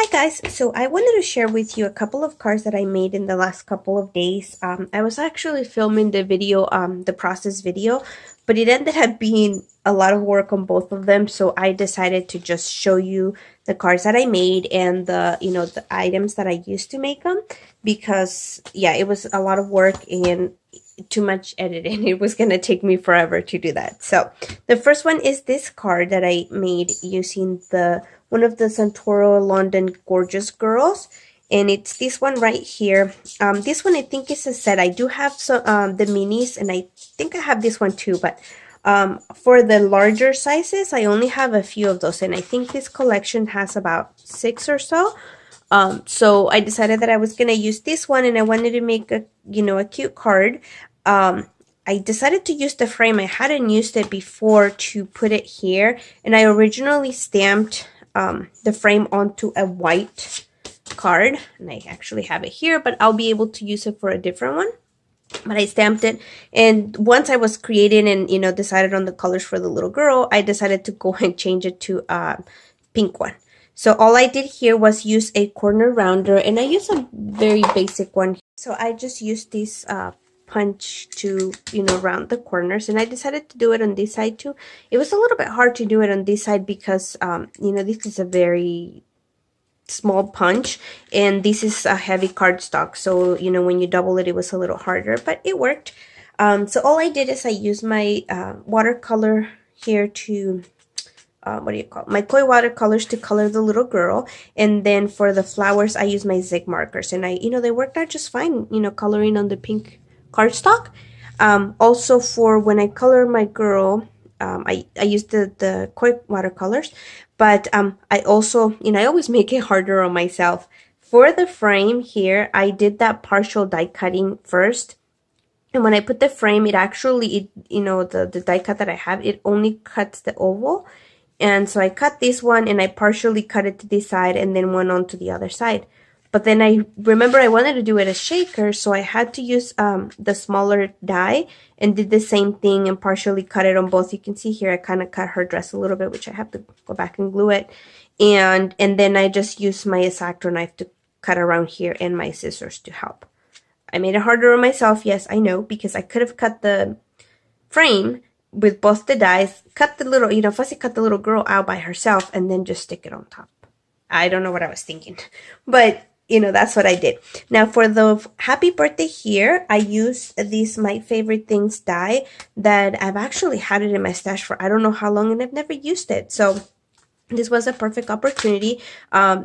Hi guys, so I wanted to share with you a couple of cards that I made in the last couple of days. I was actually filming the video, the process video, but it ended up being a lot of work on both of them, so I decided to just show you the cards that I made and the items that I used to make them because yeah, it was a lot of work and too much editing. It was gonna take me forever to do that. So the first one is this card that I made using the one of the Santoro London Gorgeous Girls, and it's this one right here. This one I think is a set. I do have some the minis, and I think I have this one too, but for the larger sizes I only have a few of those, and I think this collection has about 6 or so. So I decided that I was gonna use this one, and I wanted to make a cute card. I decided to use the frame. I hadn't used it before to put it here, and I originally stamped the frame onto a white card, and I actually have it here, but I'll be able to use it for a different one. But I stamped it, and once I was creating and decided on the colors for the little girl, I decided to go and change it to a pink one. So all I did here was use a corner rounder, and I use a very basic one. So I just used this punch to round the corners, and I decided to do it on this side too. It was a little bit hard to do it on this side because this is a very small punch, and this is a heavy cardstock, so when you double it, it was a little harder, but it worked. So all I did is I used my watercolor here to my koi watercolors to color the little girl, and then for the flowers I use my zig markers, and they worked out just fine, coloring on the pink cardstock. Also for when I color my girl, I used the koi watercolors, but I also, I always make it harder on myself. For the frame here, I did that partial die cutting first, and when I put the frame, it actually, the die cut that I have, it only cuts the oval. And so I cut this one, and I partially cut it to this side and then went on to the other side. But then I remember I wanted to do it as shaker, so I had to use the smaller die and did the same thing and partially cut it on both. You can see here I kind of cut her dress a little bit, which I have to go back and glue it. And then I just used my X-Acto knife to cut around here and my scissors to help. I made it harder on myself, yes, I know, because I could have cut the frame with both the dies, cut the little, Fussy cut the little girl out by herself and then just stick it on top. I don't know what I was thinking, but that's what I did. Now for the happy birthday here, I used this My Favorite Things die that I've actually had it in my stash for I don't know how long, and I've never used it. So this was a perfect opportunity.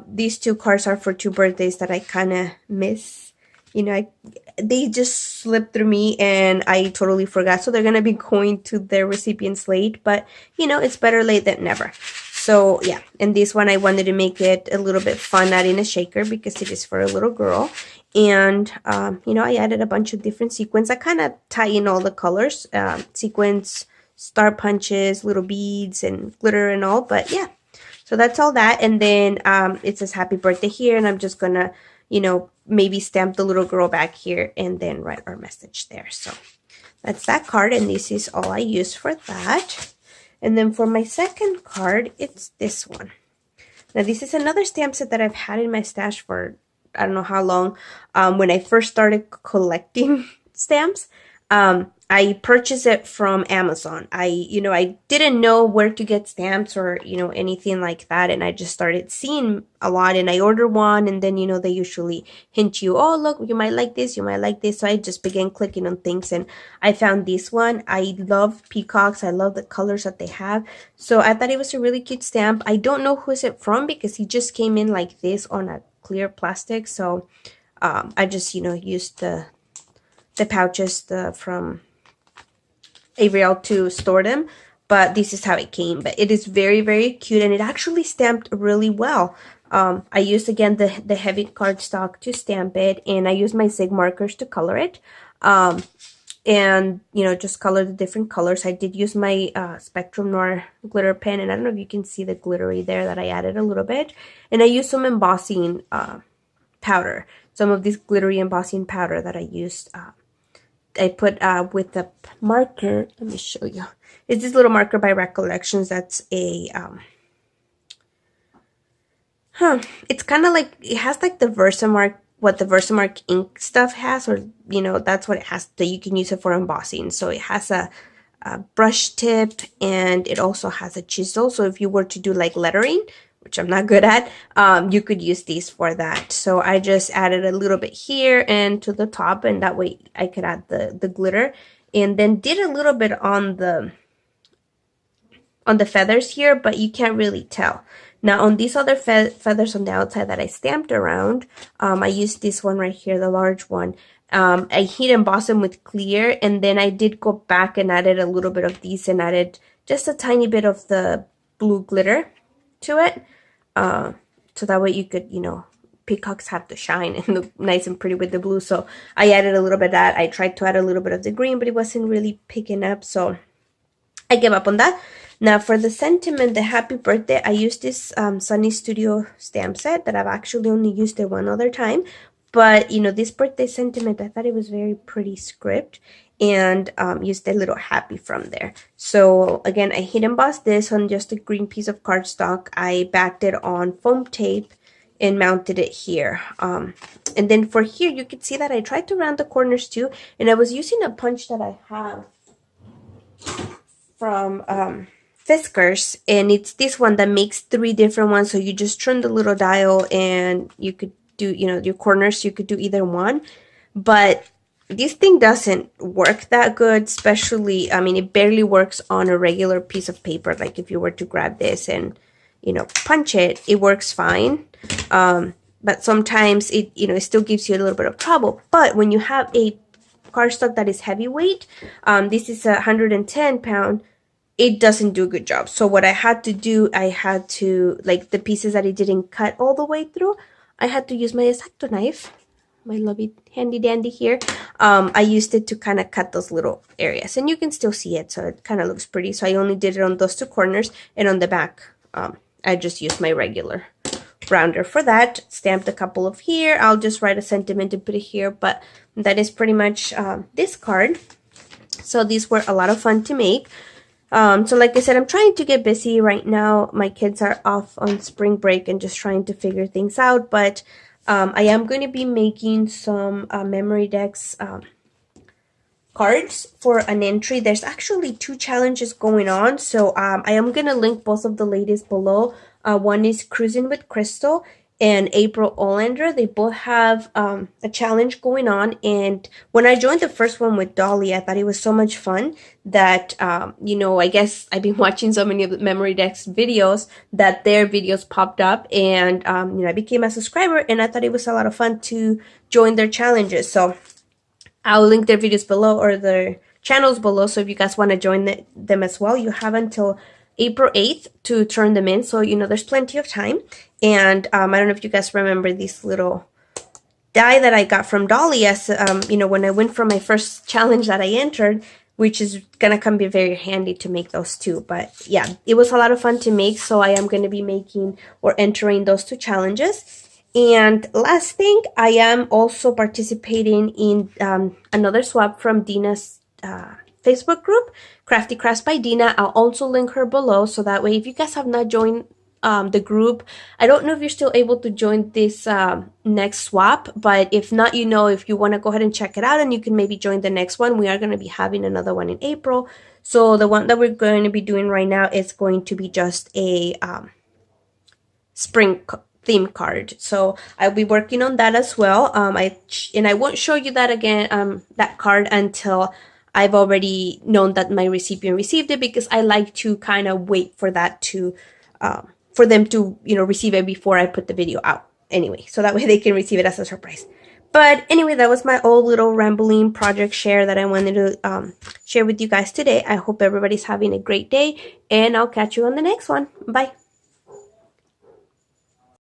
These two cards are for 2 birthdays that I kind of miss. They just slipped through me and I totally forgot. So they're going to be going to their recipients late, but it's better late than never. So yeah, and this one I wanted to make it a little bit fun, adding a shaker because it is for a little girl. And, I added a bunch of different sequins. I kind of tie in all the colors, sequins, star punches, little beads and glitter and all, but yeah. So that's all that. And then it says happy birthday here, and I'm just going to maybe stamp the little girl back here and then write our message there. So that's that card, and this is all I used for that. And then for my second card, it's this one. Now this is another stamp set that I've had in my stash for I don't know how long. When I first started collecting stamps, I purchased it from Amazon. I didn't know where to get stamps or, anything like that. And I just started seeing a lot, and I ordered one, and then, they usually hint you, oh, look, you might like this, you might like this. So I just began clicking on things, and I found this one. I love peacocks. I love the colors that they have. So I thought it was a really cute stamp. I don't know who is it from because he just came in like this on a clear plastic. So I just, used the pouches from Ariel to store them, but this is how it came. But it is very, very cute, and it actually stamped really well. I used again the heavy cardstock to stamp it, and I used my zig markers to color it, and just color the different colors. I did use my Spectrum Noir glitter pen, and I don't know if you can see the glittery there that I added a little bit, and I used some embossing powder, some of this glittery embossing powder that I used. I put with the marker, let me show you. It's this little marker by Recollections. That's a Huh. It's kind of like, it has like the Versamark, what the Versamark ink stuff has, or, you know, that's what it has, that you can use it for embossing. So it has a brush tip, and it also has a chisel. So if you were to do like lettering, which I'm not good at, you could use these for that. So I just added a little bit here and to the top, and that way I could add the glitter. And then did a little bit on the feathers here, but you can't really tell. Now on these other feathers on the outside that I stamped around, I used this one right here, the large one. I heat embossed them with clear, and then I did go back and added a little bit of these and added just a tiny bit of the blue glitter to it. So that way you could, you know, peacocks have to shine and look nice and pretty with the blue. So I added a little bit of that. I tried to add a little bit of the green, but it wasn't really picking up, so I gave up on that. Now for the sentiment, the happy birthday, I used this Sunny Studio stamp set that I've actually only used it one other time. But, you know, this birthday sentiment, I thought it was very pretty script, and used a little happy from there. So again, I heat embossed this on just a green piece of cardstock. I backed it on foam tape and mounted it here. And then for here, you can see that I tried to round the corners too, and I was using a punch that I have from Fiskars, and it's this one that makes 3 different ones. So you just turn the little dial, and you could do, you know, your corners, you could do either one. But this thing doesn't work that good, especially, I mean, it barely works on a regular piece of paper. Like if you were to grab this and, you know, punch it, it works fine. But sometimes it, you know, it still gives you a little bit of trouble. But when you have a cardstock that is heavyweight, this is 110 pound, it doesn't do a good job. So what I had to do, I had to, like the pieces that it didn't cut all the way through, I had to use my X-Acto knife, my lovely handy dandy here. I used it to kind of cut those little areas, and you can still see it, so it kind of looks pretty. So I only did it on those 2 corners, and on the back, I just used my regular rounder for that. Stamped a couple of here. I'll just write a sentiment and put it here, but that is pretty much this card. So these were a lot of fun to make. So like I said, I'm trying to get busy right now. My kids are off on spring break and just trying to figure things out. But I am going to be making some memory decks cards for an entry. There's actually 2 challenges going on. So I am going to link both of the ladies below. One is Cruising with Crystal and April Olander. They both have a challenge going on, and when I joined the first one with Dolly, I thought it was so much fun that you know, I guess I've been watching so many of the Memory Decks videos that their videos popped up, and you know, I became a subscriber, and I thought it was a lot of fun to join their challenges. So I'll link their videos below, or their channels below, so if you guys want to join them as well, you have until April 8th to turn them in. So, you know, there's plenty of time. And I don't know if you guys remember this little die that I got from Dolly as, you know, when I went for my first challenge that I entered, which is going to come be very handy to make those too. But yeah, it was a lot of fun to make. So I am going to be making or entering those 2 challenges. And last thing, I am also participating in another swap from Dina's Facebook group, Crafty Crafts by Dina. I'll also link her below, so that way if you guys have not joined the group, I don't know if you're still able to join this next swap, but if not, you know, if you want to go ahead and check it out, and you can maybe join the next one. We are going to be having another one in April. So the one that we're going to be doing right now is going to be just a spring theme card. So I'll be working on that as well. I won't show you that again, that card, until I've already known that my recipient received it, because I like to kind of wait for that to, for them to, you know, receive it before I put the video out anyway. So that way they can receive it as a surprise. But anyway, that was my old little rambling project share that I wanted to share with you guys today. I hope everybody's having a great day, and I'll catch you on the next one. Bye.